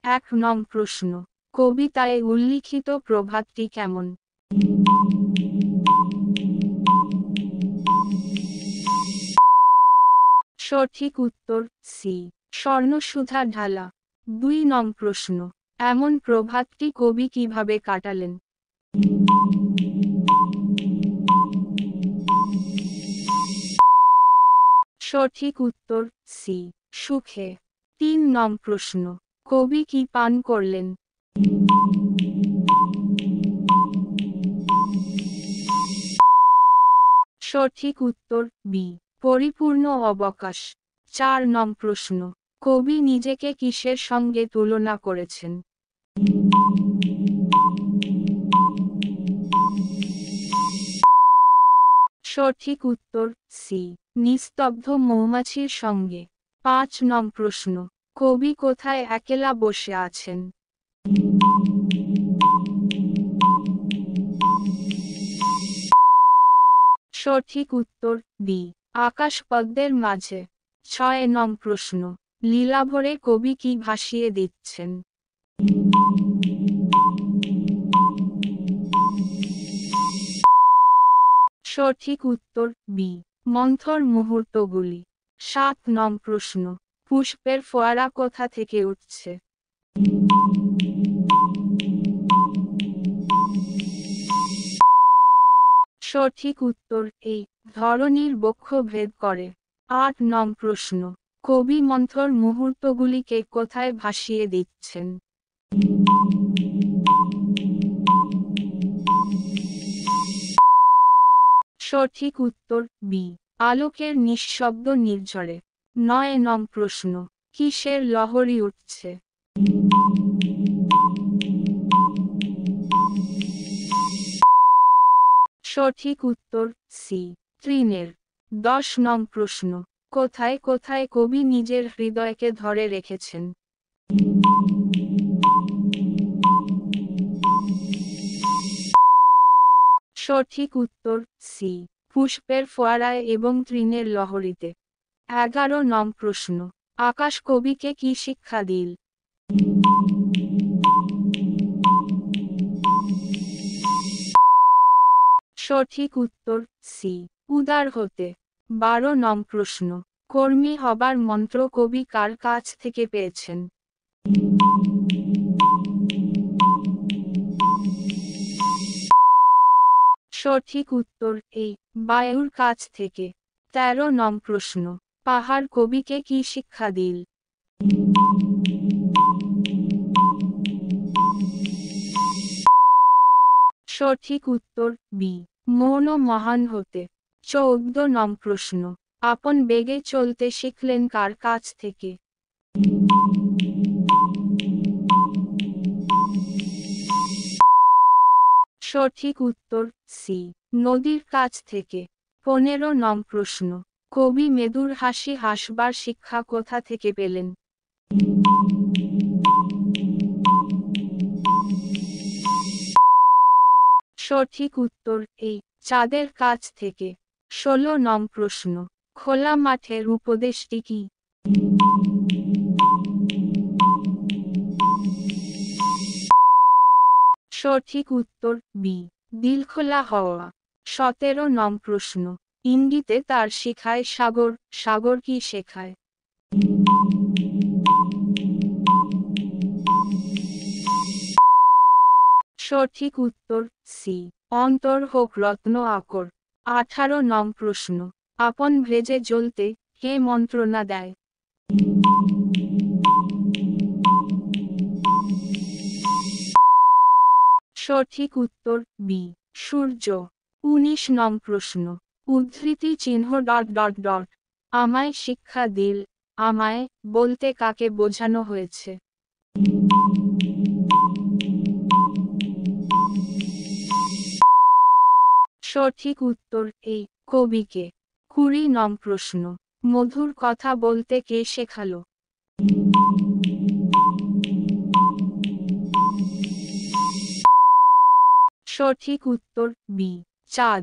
1 নং প্রশ্ন, কবিতায় উল্লিখিত প্রভাতটি কেমন? সঠিক উত্তর সি, স্বর্ণসুধা ঢালা। 2 নং প্রশ্ন, এমন প্রভাতটি কবি কিভাবে কাটালেন? সঠিক উত্তর সি, সুখে। 3 নং প্রশ্ন, কবি কি পান করলেন? সঠিক উত্তর বি, পরিপূর্ণ অবকাশ। 4 নং প্রশ্ন, কবি নিজেকে কিসের সঙ্গে তুলনা করেছেন? সঠিক উত্তর সি, নিস্তব্ধ মৌমাছির সঙ্গে। 5 নং প্রশ্ন, কবি কোথায় একলা বসে আছেন? সঠিক উত্তর ডি, আকাশপদ্মের মাঝে। 6 নং প্রশ্ন, লীলাভরে কবি কি ভাসিয়ে দিচ্ছেন? সঠিক উত্তর বি, মন্থর মুহূর্তগুলি। 7 নং প্রশ্ন, পুষ্পের ফোয়ারা কোথা থেকে উঠছে? সঠিক উত্তর এ, ধরণীর বক্ষ ভেদ করে। 8 নং প্রশ্ন, কবি মন্থর মুহূর্তগুলিকে কোথায় ভাসিয়ে দিচ্ছেন? সঠিক উত্তর বি, আলোকের নিঃশব্দ নির্ঝরে। 9 নং প্রশ্ন, কিসের লহরী উঠছে? সঠিক উত্তর সি, তৃণের। 10 নং প্রশ্ন, কোথায় কোথায় কবি নিজের হৃদয়কে ধরে রেখেছেন? সঠিক উত্তর সি, পুষ্পের ফোয়ারায় এবং তৃণের লহরীতে। 11 নং প্রশ্ন, আকাশ কবিকে কি শিক্ষা দিল? সঠিক উত্তর সি, উদার হতে। 12 নং প্রশ্ন, কর্মী হবার মন্ত্র কবি কার কাছ থেকে পেয়েছেন? সঠিক উত্তর এ, বায়ুর কাছ থেকে। 13 নং প্রশ্ন, পাহাড় কবিকে কি শিক্ষা দিল? সঠিক উত্তর বি, মৌন মহান হতে। 14 নং প্রশ্ন, আপন বেগে চলতে শিখলেন কার কাছ থেকে? সঠিক উত্তর সি, নদীর কাছ থেকে। 15 নং প্রশ্ন, কবি মৃদুর হাসি হাসবার শিক্ষা কোথা থেকে পেলেন? সঠিক উত্তর এ, চাঁদের কাছ থেকে। 16 নং প্রশ্ন, খোলা মাঠের উপদেশটি কি? সঠিক উত্তর বি, দিলখোলা হওয়া। 17 নং প্রশ্ন, ইঙ্গিতে তার শিখায় সাগর, সাগর কি শেখায়? সঠিক উত্তর সি, অন্তর হোক রত্ন আকর। 18 নং প্রশ্ন, আপন ভেজে জ্বলতে কে মন্ত্রণা দেয়? সঠিক উত্তর বি, সূর্য। 19 নং প্রশ্ন, উদ্ধৃতি চিহ্ন ডট ডট ডট, আমায় শিক্ষা দিল, আমায় বলতে কাকে বোঝানো হয়েছে? সঠিক উত্তর এ, কবিকে। 20 নং প্রশ্ন, মধুর কথা বলতে কে শেখালো? সঠিক উত্তর বি, চাঁদ।